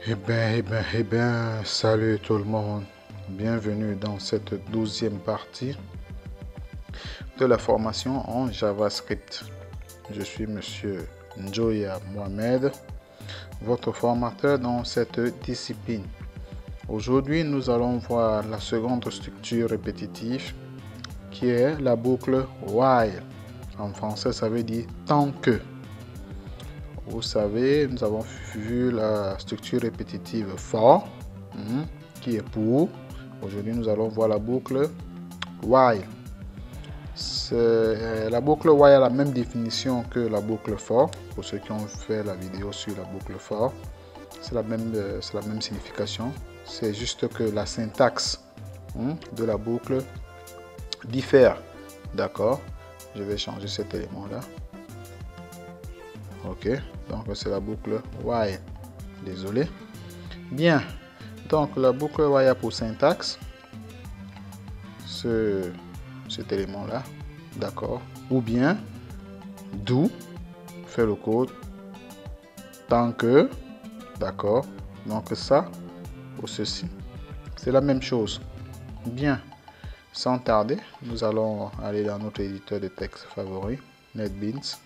Eh bien, salut tout le monde. Bienvenue dans cette 12e partie de la formation en JavaScript. Je suis Monsieur Njoya Mohamed, votre formateur dans cette discipline. Aujourd'hui, nous allons voir la seconde structure répétitive qui est la boucle while. En français, ça veut dire tant que. Vous savez, nous avons vu la structure répétitive for, qui est pour. Aujourd'hui, nous allons voir la boucle while. La boucle while a la même définition que la boucle for. Pour ceux qui ont fait la vidéo sur la boucle for, c'est la même signification. C'est juste que la syntaxe de la boucle diffère. D'accord? Je vais changer cet élément-là. Ok, donc c'est la boucle while. Désolé. Bien, donc la boucle while a pour syntaxe cet élément-là. D'accord. Ou bien do, fait le code tant que. D'accord. Donc ça ou ceci. C'est la même chose. Bien, sans tarder, nous allons aller dans notre éditeur de texte favori, NetBeans.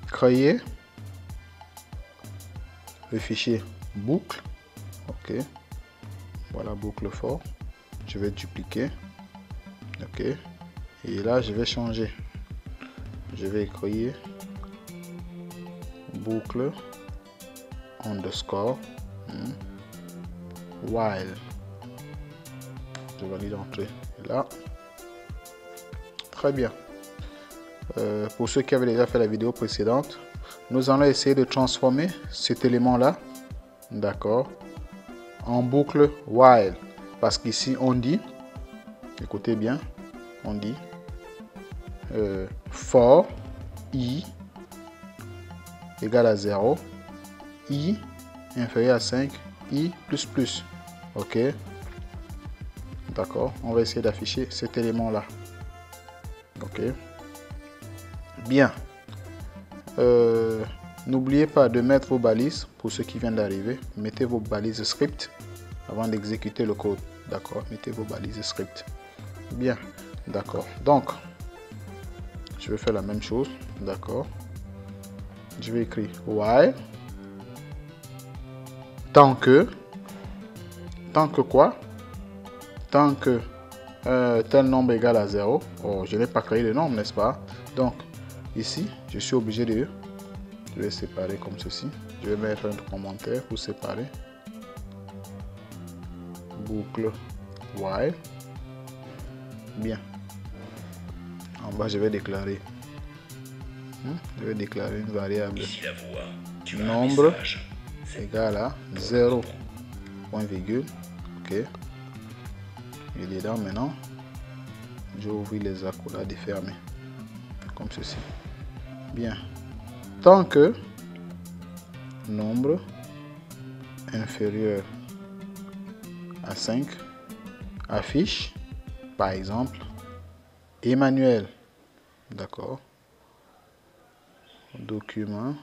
Créer le fichier boucle. Ok, voilà boucle for. Je vais dupliquer. Ok, et là je vais changer. Je vais écrire boucle underscore while. Je valide l'entrée là. Très bien. Pour ceux qui avaient déjà fait la vidéo précédente, nous allons essayer de transformer cet élément-là, d'accord, en boucle while. Parce qu'ici, on dit, écoutez bien, on dit for i égale à 0, i inférieur à 5, i plus plus. Ok, d'accord, on va essayer d'afficher cet élément-là. Ok, bien. N'oubliez pas de mettre vos balises pour ceux qui viennent d'arriver. Mettez vos balises script avant d'exécuter le code. D'accord, mettez vos balises script. Bien, d'accord. Donc, je vais faire la même chose. D'accord. Je vais écrire while. Tant que quoi? Tant que tel nombre égale à 0. Oh, je n'ai pas créé le nombre, n'est-ce pas? Donc, ici, je suis obligé de... Je vais séparer comme ceci. Je vais mettre un commentaire pour séparer. Boucle while. Bien. En bas, je vais déclarer. Je vais déclarer une variable. Ici la voix, nombre égale à 0. Point virgule. Ok. Et dedans maintenant, je vais ouvrir les accolades et fermer. Comme ceci. Bien. Tant que nombre inférieur à 5 affiche, par exemple, Emmanuel. D'accord. Document.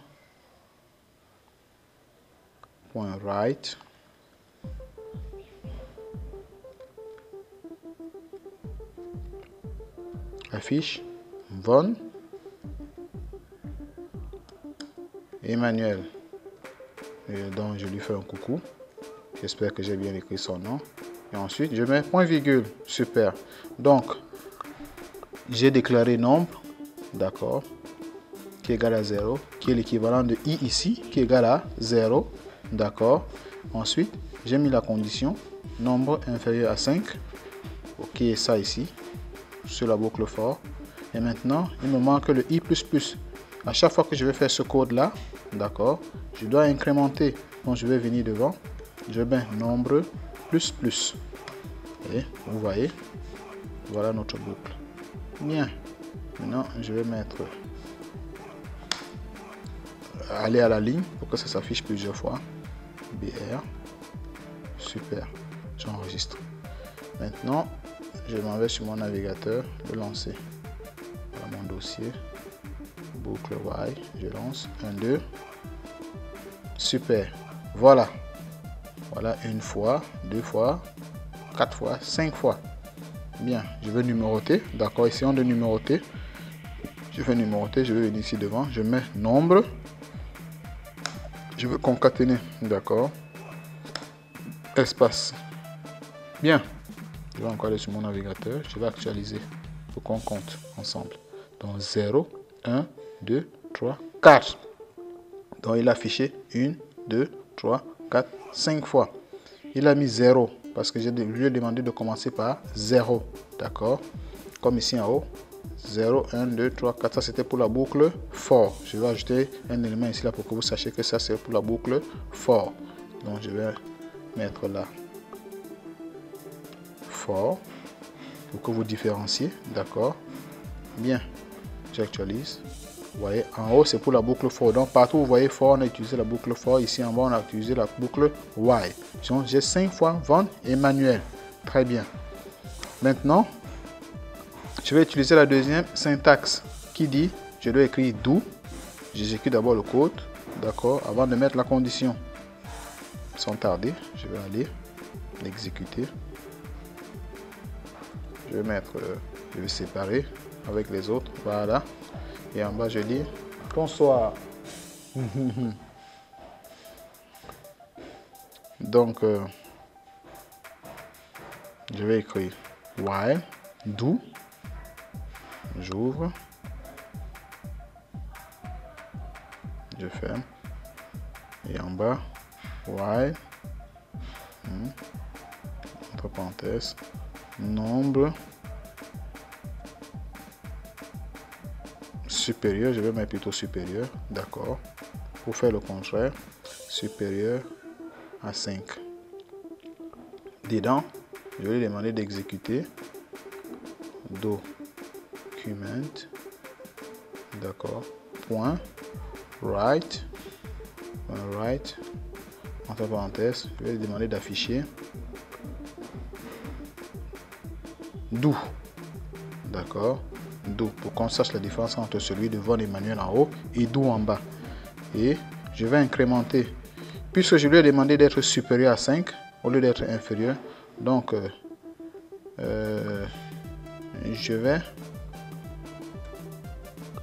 .write affiche Von Emmanuel. Et donc je lui fais un coucou. J'espère que j'ai bien écrit son nom. Et ensuite je mets point virgule. Super. Donc j'ai déclaré nombre, d'accord, qui est égal à 0, qui est l'équivalent de i ici, qui est égal à 0, d'accord. Ensuite j'ai mis la condition nombre inférieur à 5, ok, ça ici sur la boucle for. Et maintenant il me manque le i plus plus. À chaque fois que je vais faire ce code là, d'accord, je dois incrémenter. Donc je vais venir devant, je mets nombre plus plus. Et vous voyez, voilà notre boucle. Bien. Maintenant je vais mettre aller à la ligne pour que ça s'affiche plusieurs fois. BR. Super. J'enregistre. Maintenant je m'en vais sur mon navigateur, le lancer. Voilà mon dossier. Boucle while, je lance 1, 2. Super. Voilà. Voilà, une fois, deux fois, 4 fois, 5 fois. Bien, je vais numéroter. D'accord, essayons de numéroter. Je vais numéroter, je vais venir ici devant. Je mets nombre. Je veux concaténer. D'accord. Espace. Bien. Je vais encore aller sur mon navigateur. Je vais actualiser pour qu'on compte ensemble. Donc 0, 1, 2, 3, 4. Donc il a affiché 1, 2, 3, 4, 5 fois. Il a mis 0 parce que je lui ai demandé de commencer par 0. D'accord. Comme ici en haut. 0, 1, 2, 3, 4. Ça c'était pour la boucle for. Je vais ajouter un élément ici là pour que vous sachiez que ça c'est pour la boucle for. Donc je vais mettre là for pour que vous différenciez. D'accord. Bien. J'actualise. Vous voyez, en haut c'est pour la boucle for. Donc partout vous voyez for, on a utilisé la boucle for. Ici en bas on a utilisé la boucle while. Donc j'ai 5 fois Von et Manuel. Très bien. Maintenant, je vais utiliser la deuxième syntaxe qui dit, je dois écrire do. J'exécute d'abord le code, d'accord, avant de mettre la condition. Sans tarder, je vais aller l'exécuter. Je vais mettre, je vais séparer avec les autres, voilà. Et en bas je dis bonsoir. Donc, je vais écrire while do. J'ouvre, je ferme, et en bas, while, entre parenthèses, nombre supérieur, je vais mettre plutôt supérieur, d'accord, pour faire le contraire, supérieur à 5. Dedans, je vais lui demander d'exécuter document, d'accord, point write, entre parenthèses, je vais lui demander d'afficher do, d'accord, do, pour qu'on sache la différence entre celui de Von et Manuel en haut et do en bas. Et je vais incrémenter, puisque je lui ai demandé d'être supérieur à 5 au lieu d'être inférieur, donc je vais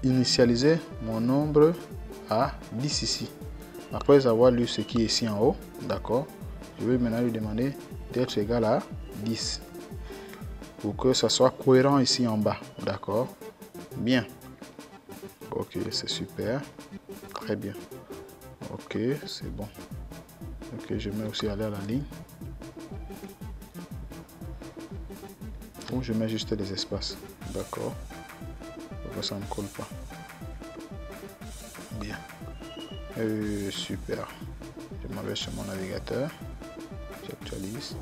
initialiser mon nombre à 10 ici. Après avoir lu ce qui est ici en haut, d'accord, je vais maintenant lui demander d'être égal à 10 pour que ça soit cohérent ici en bas, d'accord. Bien, ok, c'est super, très bien, ok, c'est bon. Ok, je mets aussi aller à la ligne, ou je mets juste les espaces, d'accord, ça ne colle pas. Bien, super. Je m'en vais sur mon navigateur, j'actualise.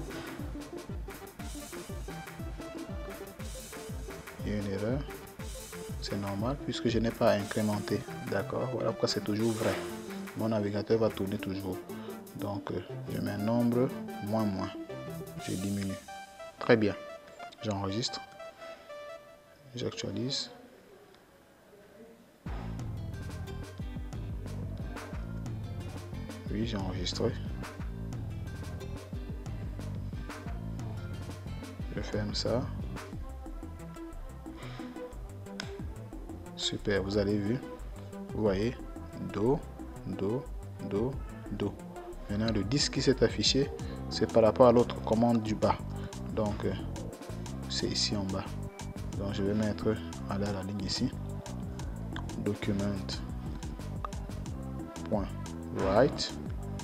Il y a une erreur, c'est normal puisque je n'ai pas incrémenté, d'accord. Voilà pourquoi c'est toujours vrai, mon navigateur va tourner toujours. Donc je mets nombre moins, je diminue. Très bien, j'enregistre, j'actualise. Oui, j'ai enregistré. Je ferme ça. Super, vous avez vu. Vous voyez, do, do, do, do. Maintenant, le 10 qui s'est affiché, c'est par rapport à l'autre commande du bas. Donc, c'est ici en bas. Donc, je vais mettre à la ligne ici. Document. Point. Write.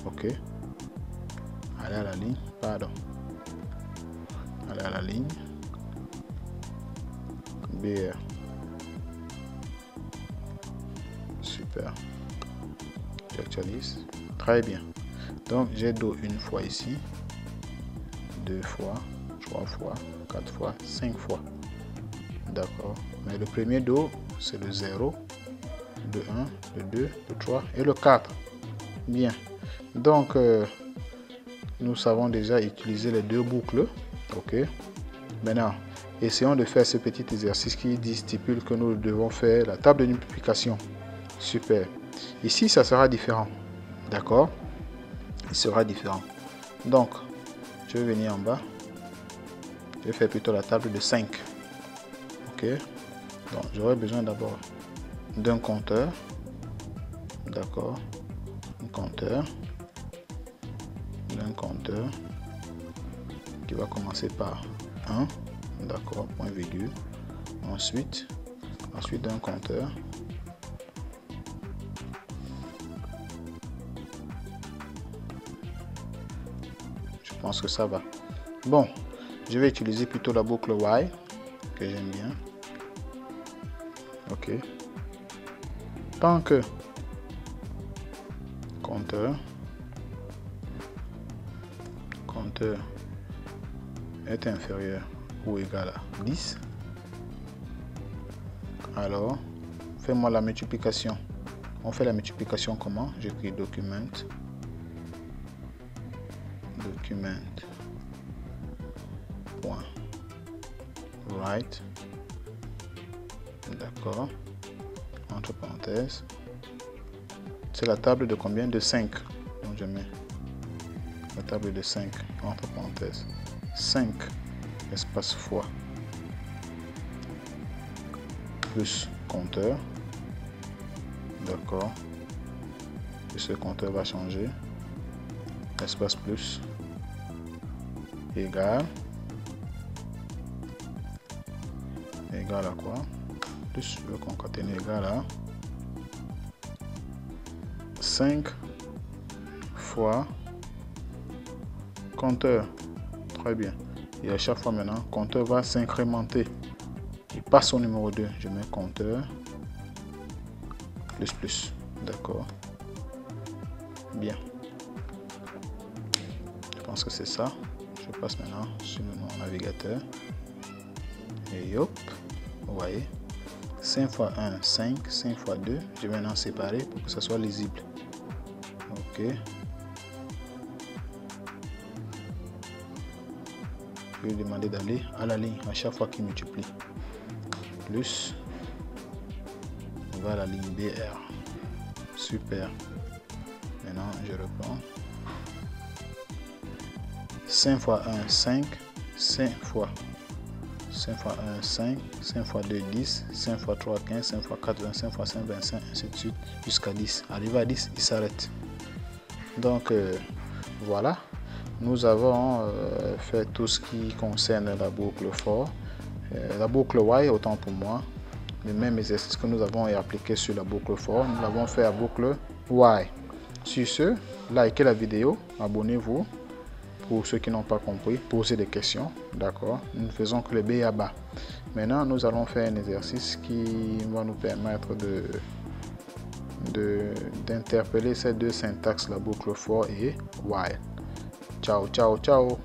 Ok. Aller à la ligne. Pardon. Aller à la ligne. BR. Super. J'actualise. Très bien. Donc j'ai do une fois ici, 2 fois, 3 fois, 4 fois, 5 fois. D'accord. Mais le premier do, c'est le 0, le 1, le 2, le 3 et le 4. Bien. Donc, nous savons déjà utiliser les deux boucles. Ok. Maintenant, essayons de faire ce petit exercice qui stipule que nous devons faire la table de multiplication. Super. Ici, ça sera différent. D'accord. Il sera différent. Donc, je vais venir en bas. Je vais faire plutôt la table de 5. Ok. Donc, j'aurai besoin d'abord d'un compteur. D'accord. Un compteur. D'un compteur qui va commencer par 1. D'accord. Point virgule. Ensuite d'un compteur. Je pense que ça va. Bon, je vais utiliser plutôt la boucle while que j'aime bien. Ok. Tant que compteur est inférieur ou égal à 10, alors fais-moi la multiplication. On fait la multiplication comment? J'écris document point write, d'accord, entre parenthèses, c'est la table de combien? De 5. Donc je mets la table de 5 entre parenthèses, 5 espace fois plus compteur, d'accord, et ce compteur va changer, espace plus égal à quoi? Plus le concaténer égal à 5 fois compteur. Très bien. Et à chaque fois maintenant, compteur va s'incrémenter. Il passe au numéro 2. Je mets compteur plus. D'accord. Bien. Je pense que c'est ça. Je passe maintenant sur mon navigateur. Et hop. Vous voyez. 5 fois 1, 5. 5 fois 2. Je vais maintenant séparer pour que ça soit lisible. Ok. Je vais lui demander d'aller à la ligne à chaque fois qu'il multiplie. Plus. On va à la ligne BR. Super. Maintenant, je reprends. 5 fois 1, 5. 5 fois 1, 5. 5 fois 2, 10. 5 fois 3, 15. 5 fois 4, 20. 5 fois 5, 25. Ainsi de suite. Jusqu'à 10. Arrivé à 10, il s'arrête. Donc, voilà. Nous avons fait tout ce qui concerne la boucle for. La boucle while, autant pour moi. Le même exercice que nous avons appliqué sur la boucle for, nous l'avons fait à boucle while. Sur ce, likez la vidéo, abonnez-vous. Pour ceux qui n'ont pas compris, posez des questions. D'accord. Nous ne faisons que le B à bas. Maintenant, nous allons faire un exercice qui va nous permettre d'interpeller ces deux syntaxes, la boucle for et while. Ciao, ciao, ciao.